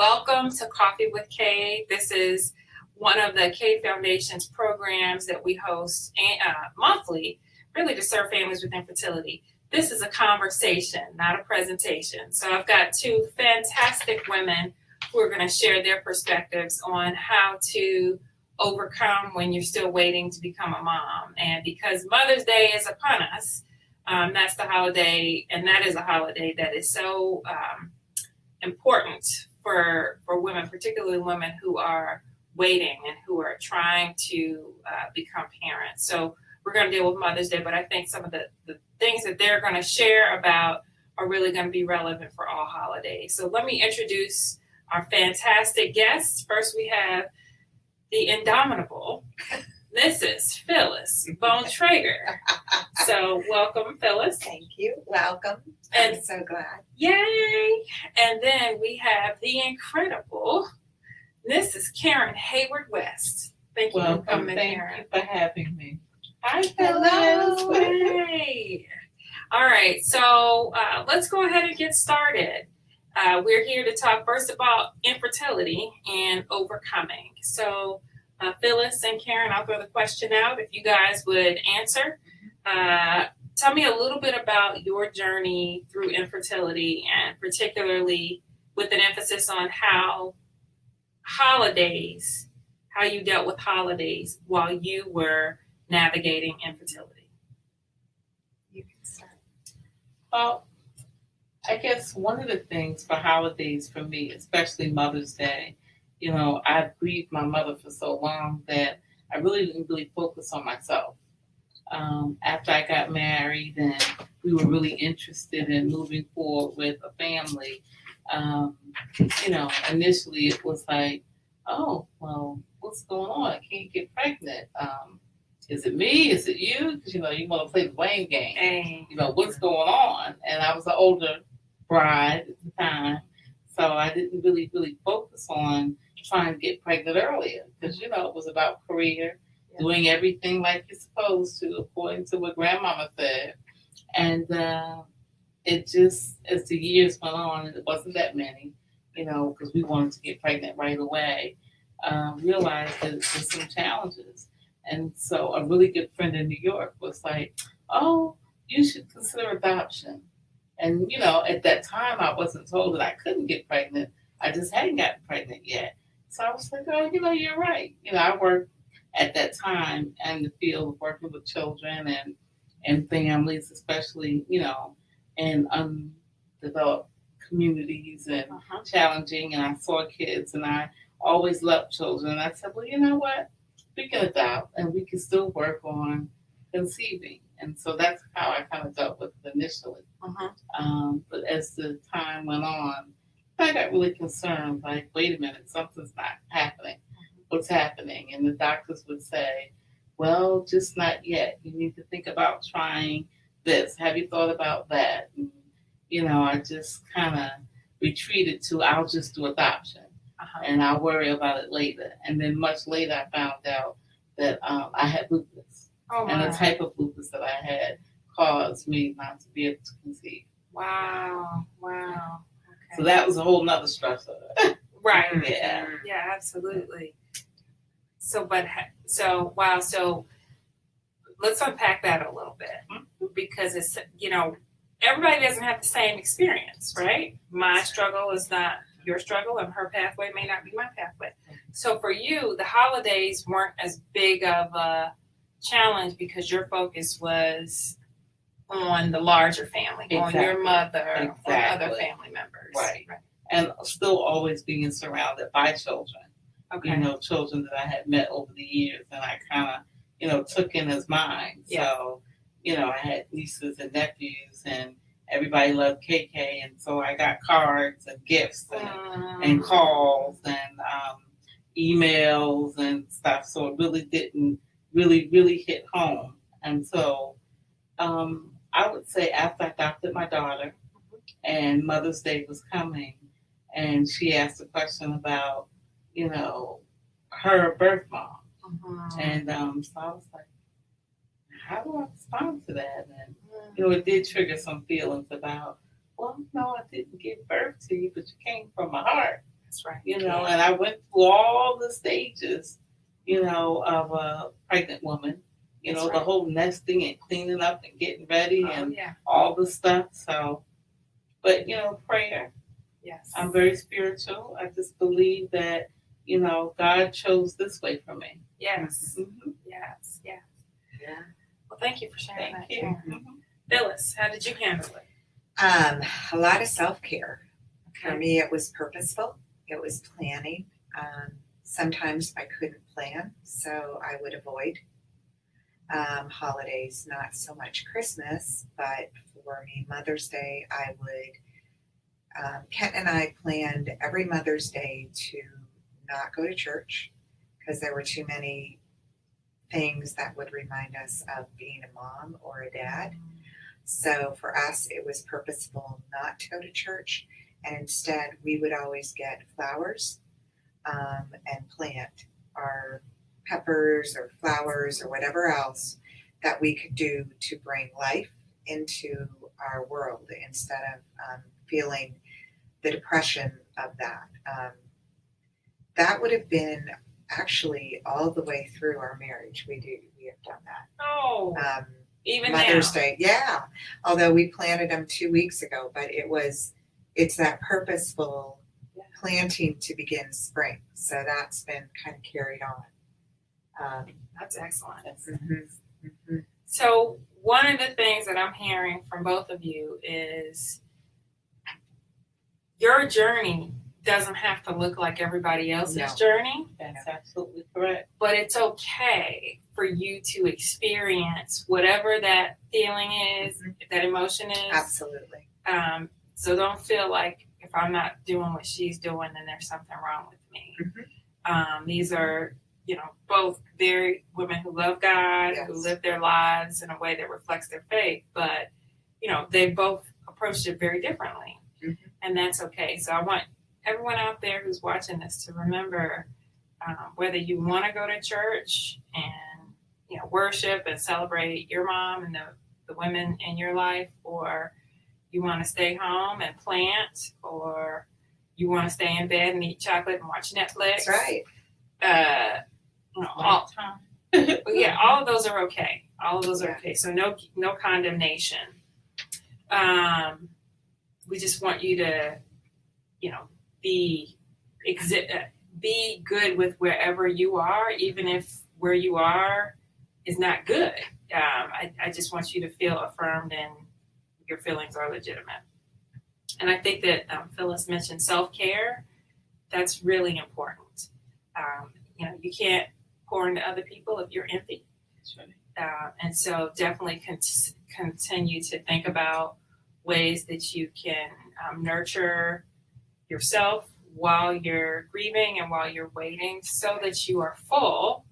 welcome to Coffee with Cade. This is one of the Cade Foundation's programs that we host monthly, really to serve families with infertility. This is a conversation, not a presentation. So I've got two fantastic women who are going to share their perspectives on how to overcome when you're still waiting to become a mom. And because Mother's Day is upon us, that's the holiday, and that is a holiday that is so important for women, particularly women who are waiting and who are trying to become parents. So we're going to deal with Mother's Day, but I think some of the things that they're going to share about are really going to be relevant for all holidays. So let me introduce our fantastic guests. First, we have the indomitable Mrs. Phyllis Bontrager. So welcome, Phyllis. Thank you. Welcome. And I'm so glad. Yay! And then we have the incredible Mrs. Karen Hayward West. Thank you for coming, Karen. Thank you for having me. Hi, Hello. Phyllis. Hey. All right, so let's go ahead and get started. We're here to talk first about infertility and overcoming. So Phyllis and Karen, I'll throw the question out if you guys would answer. Tell me a little bit about your journey through infertility, and particularly with an emphasis on how you dealt with holidays while you were navigating infertility. You can start. Well, I guess one of the things for holidays for me, especially Mother's Day, I've grieved my mother for so long that I really didn't focus on myself. After I got married and we were really interested in moving forward with a family, initially it was like, oh, well, what's going on? I can't get pregnant. Is it me? Is it you? Because, you want to play the blame game. Hey. What's going on? And I was an older bride at the time, so I didn't really focus on trying to get pregnant earlier because, it was about career, doing everything like you're supposed to, according to what grandmama said. And it just, as the years went on, and it wasn't that many, because we wanted to get pregnant right away, realized that there's some challenges. And so a really good friend in New York was like, oh, you should consider adoption. And, at that time, I wasn't told that I couldn't get pregnant. I just hadn't gotten pregnant yet. So I was like, oh, you're right. I worked at that time in the field of working with children and families, especially, in undeveloped communities and challenging. And I saw kids, and I always loved children. And I said, well, you know what? We can adopt, and we can still work on conceiving. And so that's how I kind of dealt with it initially. But as the time went on, I got really concerned, like, wait a minute, something's not happening. What's happening? And the doctors would say, well, just not yet. You need to think about trying this. Have you thought about that? And, I just kind of retreated to, I'll just do adoption. And I'll worry about it later. And then much later, I found out that I had lupus. And the type of lupus that I had caused me not to be able to conceive. Wow. Okay. So that was a whole nother stressor. Right. Yeah. Yeah, absolutely. So let's unpack that a little bit, because it's, everybody doesn't have the same experience, right? My struggle is not your struggle, and her pathway may not be my pathway. So for you, the holidays weren't as big of a challenge because your focus was on the larger family, on your mother, on other family members. Right. And still always being surrounded by children. Okay. Children that I had met over the years, and I kind of, took in as mine. Yeah. So, I had nieces and nephews, and everybody loved KK, and so I got cards and gifts and calls and emails and stuff. So it really didn't really hit home. And so I would say after I adopted my daughter and Mother's Day was coming, and she asked a question about, her birth mom. And so I was like, how do I respond to that? And, it did trigger some feelings about, well, no, I didn't give birth to you, but you came from my heart. That's right. You know, and I went through all the stages, you know, of a pregnant woman. You know, That's the right. whole nesting and cleaning up and getting ready Oh, and yeah. all the stuff. So, but you know, prayer. Yes. I'm very spiritual. I just believe that, you know, God chose this way for me. Yes. Mhm. Yes. Yes. Yeah. Well, thank you for sharing Thank that, you. Karen. Mhm. Phyllis, how did you handle it? A lot of self-care. For me, it was purposeful. It was planning. Sometimes I couldn't plan, so I would avoid holidays, not so much Christmas, but for me, Mother's Day, I would, Kent and I planned every Mother's Day to not go to church because there were too many things that would remind us of being a mom or a dad. So for us, it was purposeful not to go to church, and instead we would always get flowers and plant our peppers or flowers or whatever else that we could do to bring life into our world instead of feeling the depression of that. That would have been actually all the way through our marriage. We have done that. Oh, even Mother's now. Day, yeah. Although we planted them 2 weeks ago, but it's that purposeful planting to begin spring. So that's been kind of carried on. That's excellent. Mhm. So one of the things that I'm hearing from both of you is your journey doesn't have to look like everybody else's No. journey, That's absolutely correct. but it's okay for you to experience whatever that feeling is, that emotion is. Absolutely. So don't feel like if I'm not doing what she's doing, then there's something wrong with me. These are, you know, both very women who love God, Yes. who live their lives in a way that reflects their faith, but, you know, they both approached it very differently. And that's okay. So I want everyone out there who's watching this to remember whether you want to go to church and, you know, worship and celebrate your mom and the women in your life, or you want to stay home and plant, or you want to stay in bed and eat chocolate and watch Netflix. That's right. You know, all of those are okay. All of those are Yeah. okay. So no condemnation. We just want you to, you know, be good with wherever you are, even if where you are is not good. I just want you to feel affirmed and your feelings are legitimate. And I think that Phyllis mentioned self-care. That's really important. You know, you can't pour into other people if you're empty. And so definitely continue to think about ways that you can nurture yourself while you're grieving and while you're waiting, so that you are full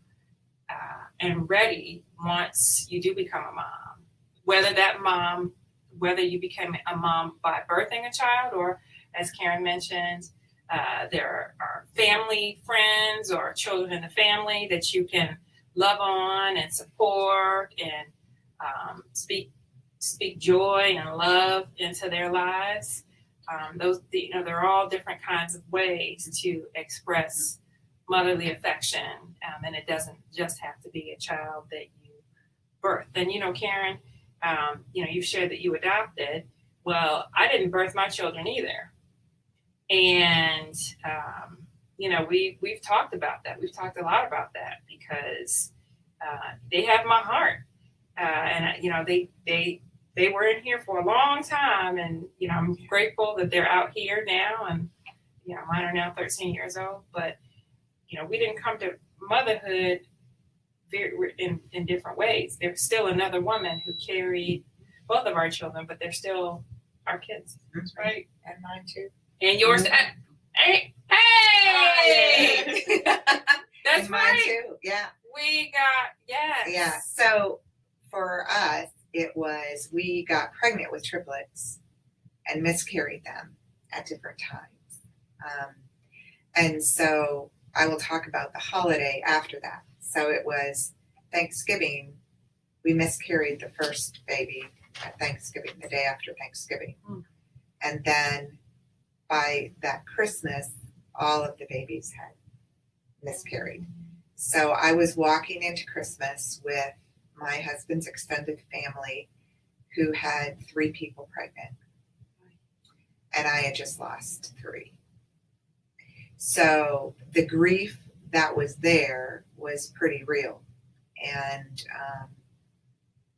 and ready once you do become a mom. Whether you became a mom by birthing a child, or as Karen mentioned, there are family, friends, or children in the family that you can love on and support and speak joy and love into their lives. There are all different kinds of ways to express motherly affection, and it doesn't just have to be a child that you birth. And you know, Karen, you know, you've shared that you adopted. Well, I didn't birth my children either, and you know, we've talked about that. We've talked a lot about that because they have my heart, and you know, they were in here for a long time, and you know, I'm grateful that they're out here now, and you know, mine are now 13 years old. But you know, we didn't come to motherhood in different ways. There's still another woman who carried both of our children, but they're still our kids. That's right. And mine too. And yours. Hey! That's And mine right. too. Yeah. We got, yes. Yeah. So for us, it was, we got pregnant with triplets and miscarried them at different times. And so I will talk about the holiday after that. So it was Thanksgiving. We miscarried the first baby at Thanksgiving, the day after Thanksgiving. And then by that Christmas, all of the babies had miscarried. So I was walking into Christmas with my husband's extended family who had 3 people pregnant. And I had just lost 3. So the grief that was there was pretty real. And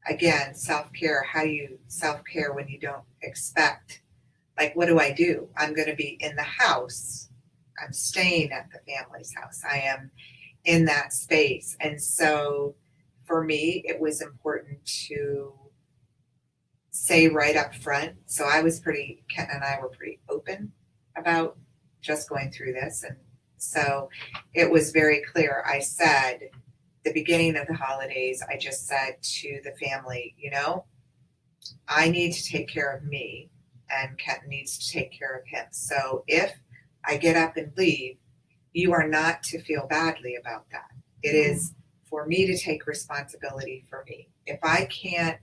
again, self-care, how do you self-care when you don't expect, like, what do I do? I'm going to be in the house. I'm staying at the family's house. I am in that space. And so for me, it was important to say right up front. So Ken and I were pretty open about just going through this. And so it was very clear. I said, the beginning of the holidays, I just said to the family, I need to take care of me and Kenton needs to take care of him. So if I get up and leave, you are not to feel badly about that. It is for me to take responsibility for me. If I can't,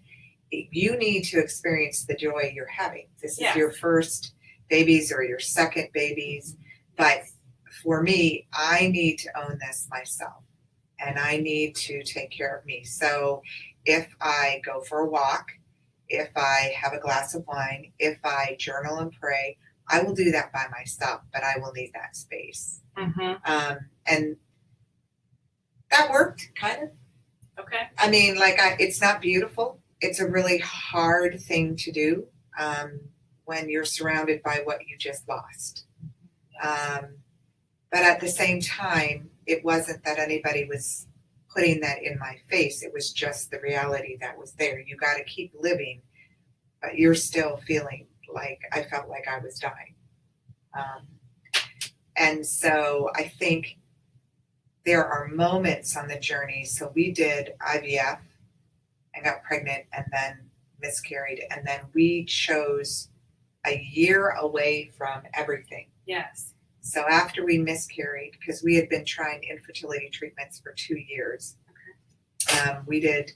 you need to experience the joy you're having. This is your first babies or your second babies. But for me, I need to own this myself and I need to take care of me. So if I go for a walk, if I have a glass of wine, if I journal and pray, I will do that by myself, but I will need that space. And that worked, kind of. Okay. I mean, it's not beautiful. It's a really hard thing to do when you're surrounded by what you just lost. But at the same time, it wasn't that anybody was putting that in my face. It was just the reality that was there. You got to keep living, but you're still feeling like I felt like I was dying. And so I think there are moments on the journey. So we did IVF and got pregnant and then miscarried. And then we chose a year away from everything. Yes. So after we miscarried, because we had been trying infertility treatments for 2 years, we did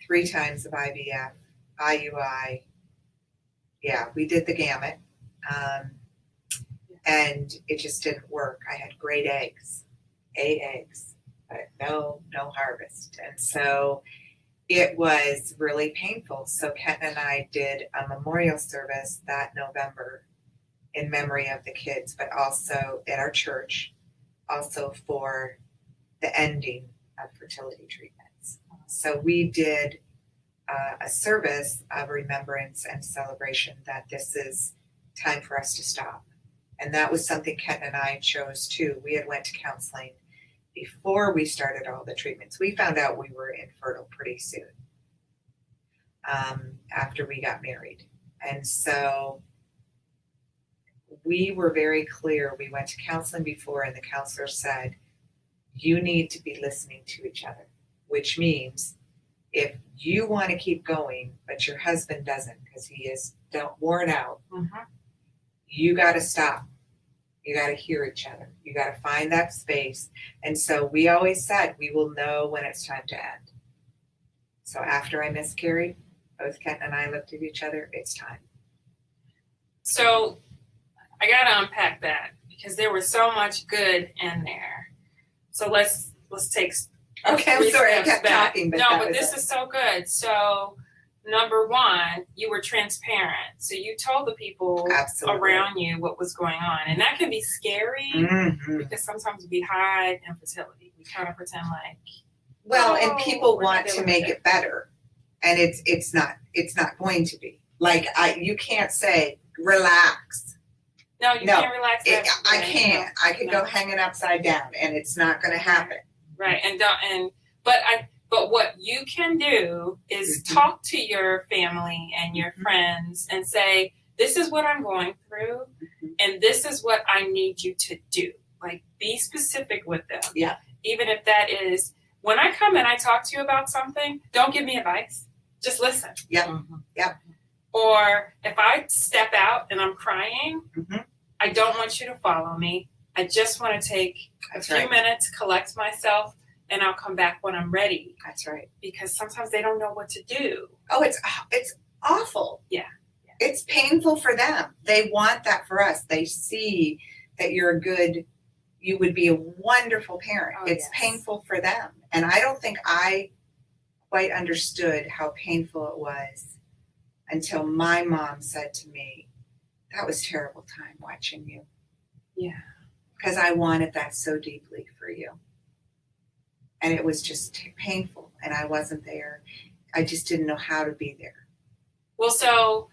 3 times of IVF, IUI. Yeah, we did the gamut. And it just didn't work. I had great eggs, 8 eggs, but no harvest. And so it was really painful. So Kenton and I did a memorial service that November in memory of the kids, but also at our church, also for the ending of fertility treatments. So we did a service of remembrance and celebration that this is time for us to stop. And that was something Kenton and I chose too. We had went to counseling before we started all the treatments. We found out we were infertile pretty soon after we got married. And so we were very clear. We went to counseling before and the counselor said, you need to be listening to each other, which means if you want to keep going, but your husband doesn't because he is worn out, you got to stop. You got to hear each other. You got to find that space. And so we always said, we will know when it's time to end. So after I miscarried, both Kenton and I looked at each other, it's time. So I got to unpack that because there was so much good in there. So let's take Okay, I'm 3 sorry, I steps kept back. talking, but No, but this is so good. So number 1, you were transparent. So you told the people Absolutely. around you what was going on. And that can be scary because sometimes we hide infertility. We kind of pretend like, well, and people we're not want to dealing make with it better. And it's not going to be. You can't say, relax. No, you can't relax. I can't. I could go hanging upside down and it's not going to happen. Right. But what you can do is talk to your family and your friends and say, this is what I'm going through and this is what I need you to do. Like, be specific with them. Yeah. Even if that is, when I come and I talk to you about something, don't give me advice. Just listen. Yeah. Yeah. Or if I step out and I'm crying, I don't want you to follow me. I just want to take a few minutes, collect myself, and I'll come back when I'm ready. That's right. Because sometimes they don't know what to do. Oh, it's awful. Yeah. It's painful for them. They want that for us. They see that you're a good you would be a wonderful parent. Oh, It's yes. painful for them. And I don't think I quite understood how painful it was until my mom said to me, that was a terrible time watching you. Yeah. Because I wanted that so deeply for you. And it was just painful, and I wasn't there. I just didn't know how to be there. Well, so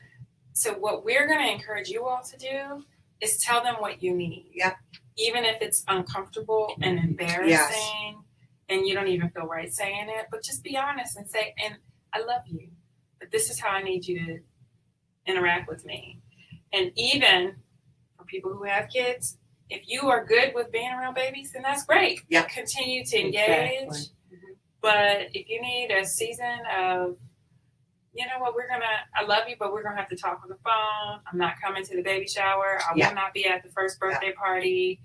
what we're going to encourage you all to do is tell them what you need. Yep. Even if it's uncomfortable and embarrassing and you don't even feel right saying it, but just be honest and say, and I love you, but this is how I need you to interact with me. And even for people who have kids, if you are good with being around babies, then that's great. Yep. Continue to engage. Exactly. But if you need a season of, you know what, I love you, but we're going to have to talk on the phone. I'm not coming to the baby shower. I will not be at the first birthday party.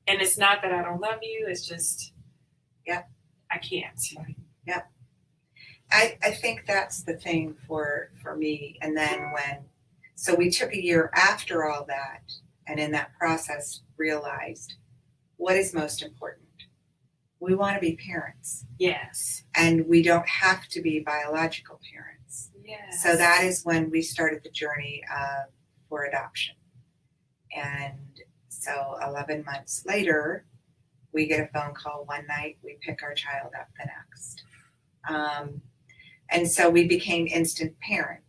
And it's not that I don't love you. It's just, I can't. Yep. I think that's the thing for me. And then so we took a year after all that, and in that process realized what is most important. We want to be parents. Yes. And we don't have to be biological parents. Yes. So that is when we started the journey for adoption. And so 11 months later, we get a phone call one night, we pick our child up the next. And so we became instant parents.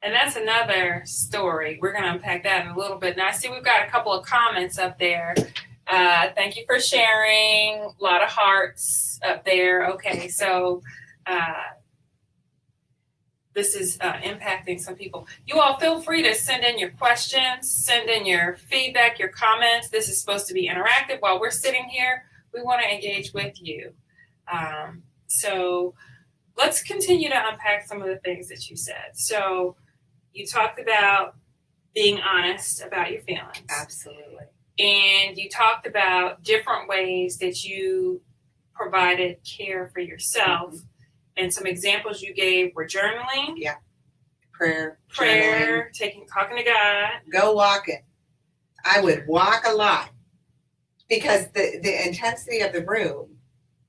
And that's another story. We're going to unpack that in a little bit. Now, I see we've got a couple of comments up there. Thank you for sharing. A lot of hearts up there. Okay, so this is impacting some people. You all feel free to send in your questions, send in your feedback, your comments. This is supposed to be interactive. While we're sitting here, we want to engage with you. So let's continue to unpack some of the things that you said. So you talked about being honest about your feelings. Absolutely. And you talked about different ways that you provided care for yourself. Mm-hmm. And some examples you gave were journaling. Yeah. Prayer, talking to God. Go walking. I would walk a lot because the intensity of the room.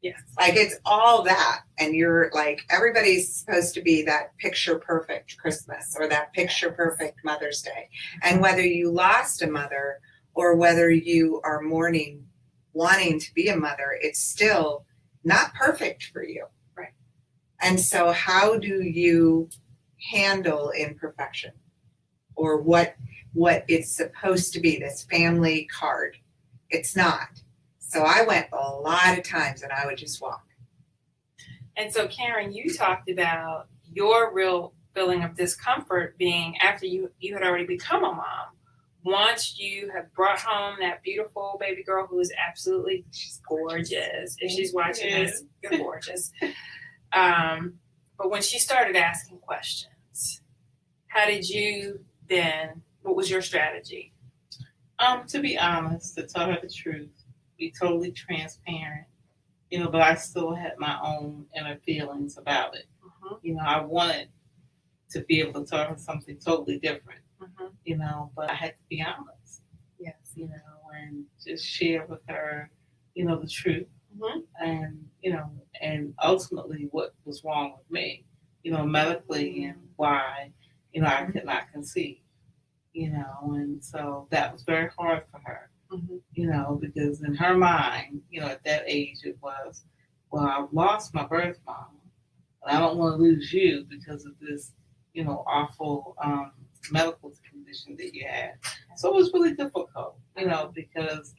Yes. Like it's all that. And you're like, everybody's supposed to be that picture perfect Christmas or that picture perfect Mother's Day. And whether you lost a mother or whether you are mourning, wanting to be a mother, it's still not perfect for you. Right. And so how do you handle imperfection or what it's supposed to be, this family card? It's not. So I went a lot of times and I would just walk. And so Karen, you talked about your real feeling of discomfort being after you had already become a mom. Once you have brought home that beautiful baby girl who is absolutely gorgeous. If she's watching this, you're gorgeous. But when she started asking questions, how did you then, what was your strategy? To be honest, to tell her the truth, be totally transparent, but I still had my own inner feelings about it. Mm-hmm. I wanted to be able to tell her something totally different, but I had to be honest. Yes. And just share with her, the truth. Mm-hmm. And ultimately what was wrong with me, medically and why, I could not conceive, and so that was very hard for her. Mm-hmm. Because in her mind, at that age it was, well, I've lost my birth mom, and I don't want to lose you because of this, awful medical condition that you had. So it was really difficult, because,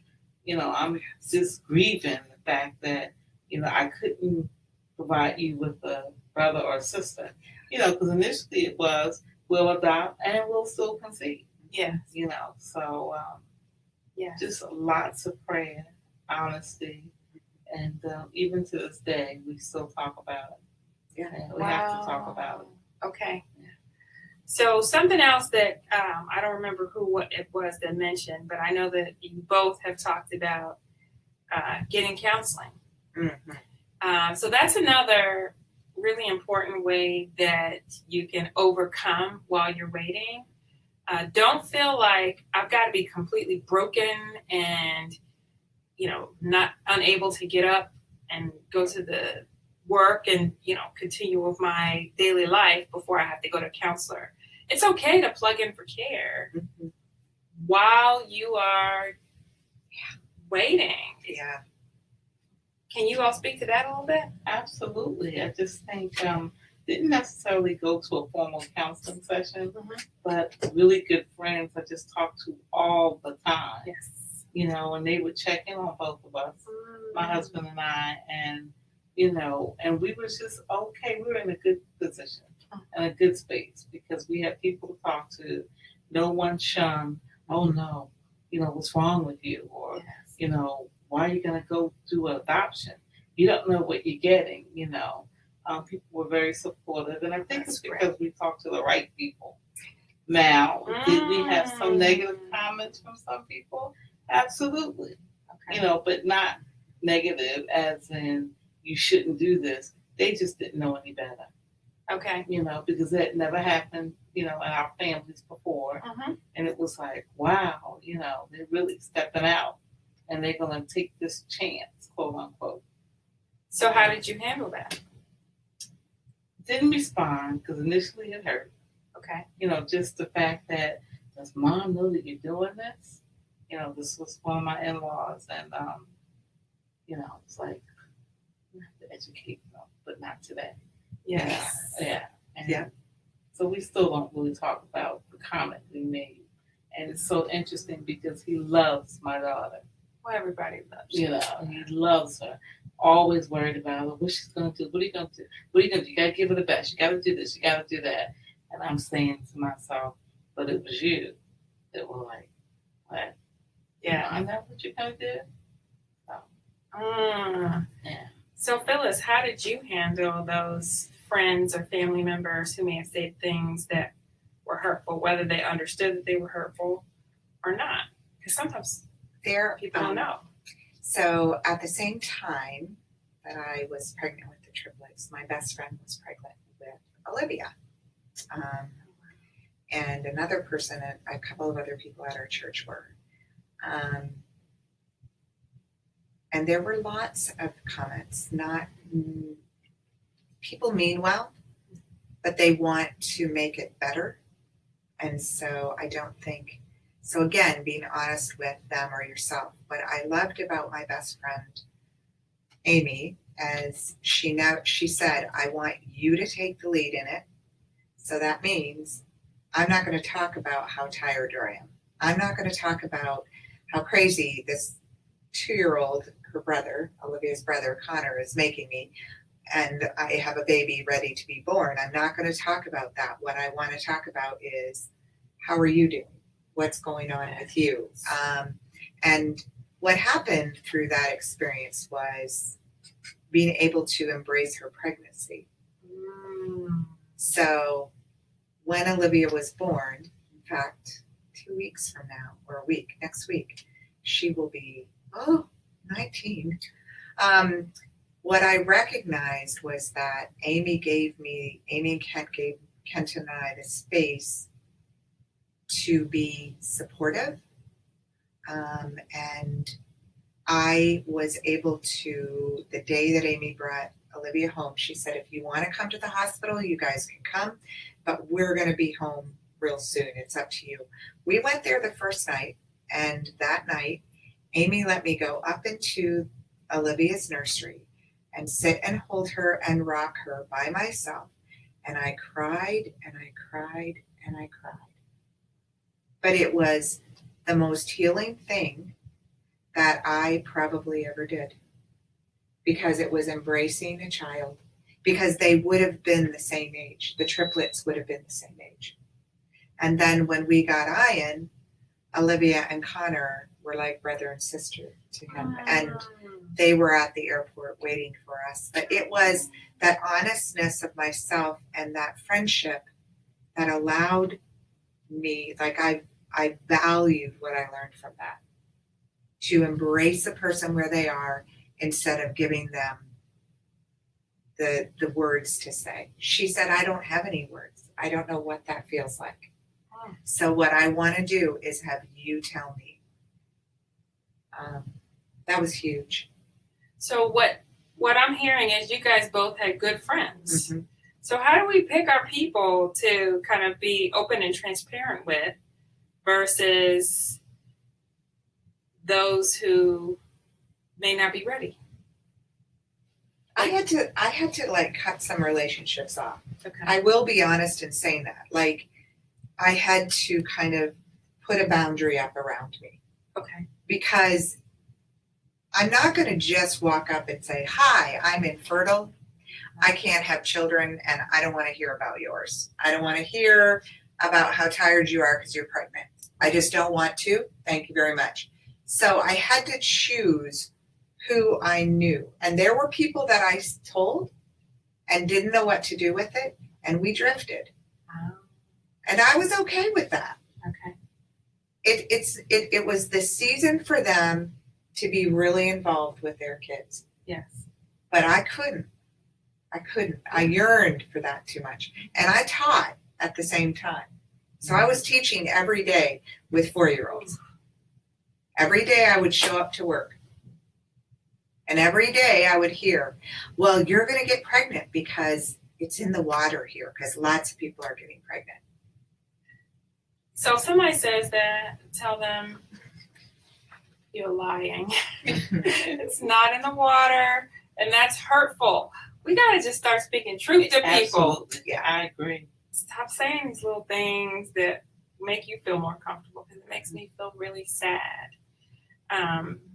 I'm just grieving the fact that, I couldn't provide you with a brother or a sister, because initially it was, we'll adopt and we'll still conceive. Yes. So, yeah, just lots of prayer, honesty, and even to this day, we still talk about it. Yeah, we have to talk about it. Okay. Yeah. So something else that I don't remember what it was that mentioned, but I know that you both have talked about getting counseling. Mm-hmm. So that's another really important way that you can overcome while you're waiting. Don't feel like I've got to be completely broken and not unable to get up and go to the work and, continue with my daily life before I have to go to a counselor. It's okay to plug in for care Mm-hmm. while you are waiting. Yeah. Can you all speak to that a little bit? Absolutely. I just think didn't necessarily go to a formal counseling session, but really good friends I just talk to all the time. Yes. And they would check in on both of us, my husband and I, and and we were just okay. We were in a good position and a good space because we had people to talk to. No one shunned, oh no, what's wrong with you? Or, Yes. Why are you going to go do an adoption? You don't know what you're getting, People were very supportive. And I think it's because we talked to the right people. Now, did we have some negative comments from some people? Absolutely. Okay. But not negative as in you shouldn't do this. They just didn't know any better. Okay. Because that never happened, in our families before. And it was like, wow, they're really stepping out and they're going to take this chance, quote unquote. So how did you handle that? Didn't respond because initially it hurt. Okay. Just the fact that, does mom know that you're doing this? This was one of my in-laws and, it's like, you have to educate them, but not today. Yes. Yeah. And Yeah. So we still don't really talk about the comment we made. And it's so interesting because he loves my daughter. Well, everybody loves you. He loves her. Always worried about her. What she's going to do. What are you going to do? What are you going to do? You got to give her the best. You got to do this. You got to do that. And I'm saying to myself, but it was you that were like, what? Yeah. I know what you're going to do. So, yeah. So Phyllis, how did you handle those friends or family members who may have said things that were hurtful, whether they understood that they were hurtful or not? Because sometimes people don't know. So at the same time that I was pregnant with the triplets, my best friend was pregnant with Olivia. And another person, a couple of other people at our church were. And there were lots of comments, people mean well, but they want to make it better. And so I don't think, so again, being honest with them or yourself. What I loved about my best friend, Amy, as she said, I want you to take the lead in it. So that means I'm not going to talk about how tired I am. I'm not going to talk about how crazy this 2-year-old, her brother, Olivia's brother, Connor, is making me. And I have a baby ready to be born. I'm not going to talk about that. What I want to talk about is, how are you doing? What's going on with you? And what happened through that experience was being able to embrace her pregnancy. So when Olivia was born, in fact, 2 weeks from now, or a week, next week, she will be, 19. What I recognized was that Amy and Kent and I the space to be supportive. And I was able to, the day that Amy brought Olivia home, she said, if you want to come to the hospital, you guys can come, but we're going to be home real soon. It's up to you. We went there the first night, and that night, Amy let me go up into Olivia's nursery and sit and hold her and rock her by myself. And I cried and I cried and I cried. But it was the most healing thing that I probably ever did, because it was embracing a child, because they would have been the same age. The triplets would have been the same age. And then when we got Ian, Olivia and Connor were like brother and sister to him. And they were at the airport waiting for us. But it was that honestness of myself and that friendship that allowed me, like I valued what I learned from that, to embrace a person where they are instead of giving them the words to say. She said, I don't have any words. I don't know what that feels like. So what I want to do is have you tell me. That was huge. So what I'm hearing is you guys both had good friends. Mhm. So how do we pick our people to kind of be open and transparent with versus those who may not be ready? I had to like cut some relationships off. Okay. I will be honest in saying that. Like, I had to kind of put a boundary up around me Okay. because I'm not going to just walk up and say, "Hi, I'm infertile. I can't have children, and I don't want to hear about yours. I don't want to hear about how tired you are because you're pregnant. I just don't want to. Thank you very much." So I had to choose who I knew. And there were people that I told and didn't know what to do with it, and we drifted. And I was okay with that. Okay. It was the season for them to be really involved with their kids. Yes. But I couldn't. I yearned for that too much. And I taught at the same time. So I was teaching every day with 4-year-olds. Every day I would show up to work. And every day I would hear, "Well, you're going to get pregnant because it's in the water here, because lots of people are getting pregnant." So if somebody says that, tell them you're lying. It's not in the water, and that's hurtful. We gotta just start speaking truth to people. Absolutely. Yeah, I agree. Stop saying these little things that make you feel more comfortable, because it makes me feel really sad.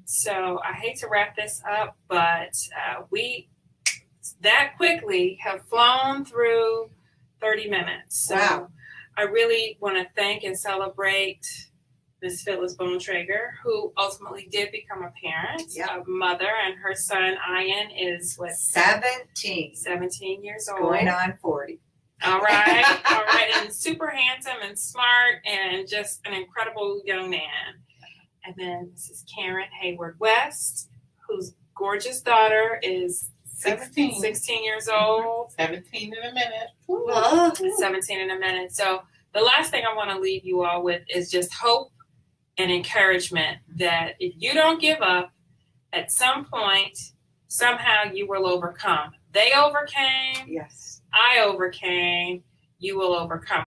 So I hate to wrap this up, but we that quickly have flown through 30 minutes. So Wow. I really want to thank and celebrate Miss Phyllis Bontrager, who ultimately did become a parent, Yep. a mother, and her son Ian is 17, 17 years old. going on 40. All right, and super handsome and smart and just an incredible young man. And then Mrs. Karen Hayward West, whose gorgeous daughter is 16. 16 years old. 17 in a minute. Oh. 17 in a minute. So the last thing I want to leave you all with is just hope and encouragement that if you don't give up, at some point, somehow you will overcome. They overcame. Yes. I overcame. You will overcome.